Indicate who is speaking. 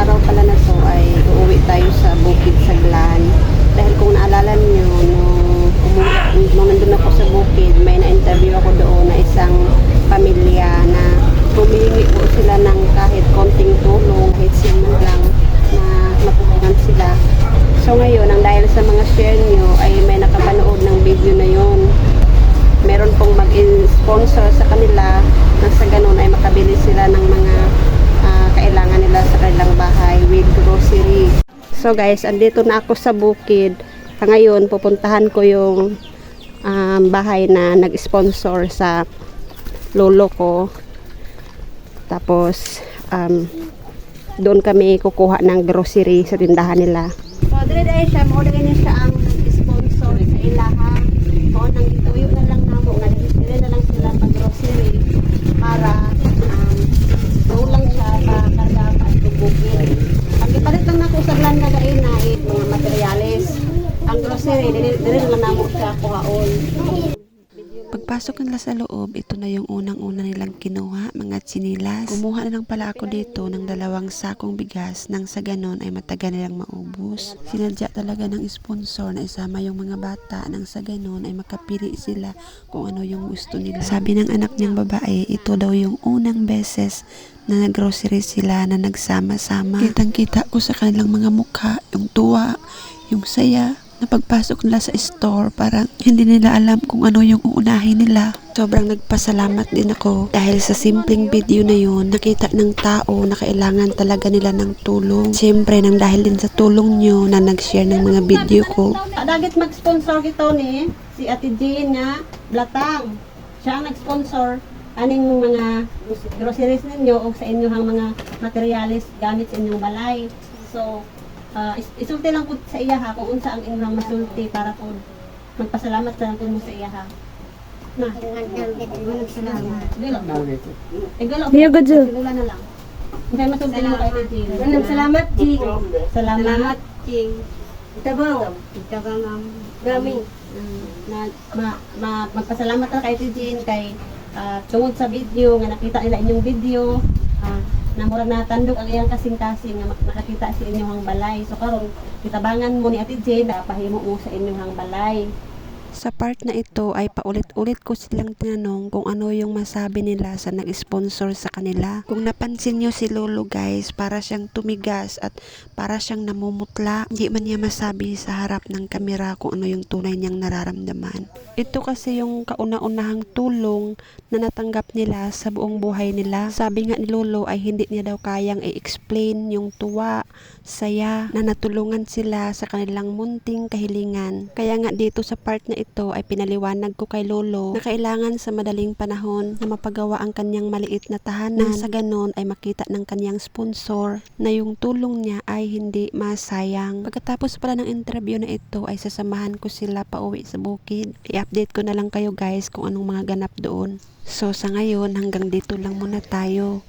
Speaker 1: araw pala na to ay uuwi tayo sa Bukid Saglan. Dahil kung naalala niyo, nung nandun ako sa Bukid, may na-interview ako doon na isang pamilya na humihingi po sila ng kahit konting tulong, kahit siman lang na matulungan sila. So ngayon, ang dahil sa mga share niyo ay may nakapanood ng video na yon. Meron pong mag-sponsor sa kanila na sa ganun ay makabili sila ng mga kailangan nila sa kanilang bahay with grocery. So guys, andito na ako sa Bukid. Ngayon, pupuntahan ko yung bahay na nag-sponsor sa lolo ko. Tapos, doon kami kukuha ng grocery sa tindahan nila. So, dire siya, niya siya ang sponsor sa ilaha. O, nang ituyo na lang namo, nag-dire na lang sila pag-grocery para lang siya pakarga at tubugin. Ang ipalit lang ako sa lang nagain na mga materyales. Ang grocery, dire na lang namo siya kuhaon.
Speaker 2: Pagpasok nila sa loob, ito na yung unang-una nilang kinuha, mga tsinilas. Kumuha na lang pala ako dito ng 2 sakong bigas nang sa ganon ay matagal nilang maubos. Sinadya talaga ng sponsor na isama yung mga bata nang sa ganon ay makapili sila kung ano yung gusto nila. Sabi ng anak niyang babae, ito daw yung unang beses na nag-grocery sila na nagsama-sama. Kitang-kita ko sa kanilang mga mukha, yung tuwa, yung saya. Na pagpasok nila sa store, parang hindi nila alam kung ano yung uunahin nila. Sobrang nagpasalamat din ako dahil sa simpleng video na yun, nakita ng tao na kailangan talaga nila ng tulong. Siyempre, nang dahil din sa tulong nyo na nag-share ng mga video ko.
Speaker 1: Dagit mag-sponsor kito ni si Ate Jean nga, Blatang. Siya ang nag-sponsor aning mga groceries ninyo o sa inyong mga materialis gamit sa inyong balay. So, isulti lang po sa iya ha kung unsa ang inyong masulti para po magpasalamat lang po mo sa iya ha. Na. Salamat. Niyo good job. Na lang. Kaya masulti lang kay Jean.
Speaker 3: Salamat, Jing.
Speaker 1: Salamat.
Speaker 3: Jing. Tabang. Gami.
Speaker 1: Magpasalamat lang kay Jean kay tungod sa video nga nakita nila inyong video. Namura na tandog ang iyang kasing-kasing nga nakakita sa inyong balay. So karon kitabangan mo ni Ate Jane na pahimo mo sa inyong balay.
Speaker 2: Sa part na ito ay paulit-ulit ko silang tinanong kung ano yung masabi nila sa nag-sponsor sa kanila. Kung napansin nyo si Lolo guys, para siyang tumigas at para siyang namumutla. Hindi man niya masabi sa harap ng kamera kung ano yung tunay niyang nararamdaman. Ito kasi yung kauna-unahang tulong na natanggap nila sa buong buhay nila. Sabi nga ni Lolo ay hindi niya daw kayang i-explain yung tuwa, saya na natulungan sila sa kanilang munting kahilingan. Kaya nga dito sa part na ito ay pinaliwanag ko kay Lolo na kailangan sa madaling panahon na mapagawa ang kanyang maliit na tahanan. Sa ganon ay makita ng kanyang sponsor na yung tulong niya ay hindi masayang. Pagkatapos pala ng interview na ito ay sasamahan ko sila pauwi sa bukid. I-update ko na lang kayo guys kung anong mga ganap doon. So sa ngayon hanggang dito lang muna tayo.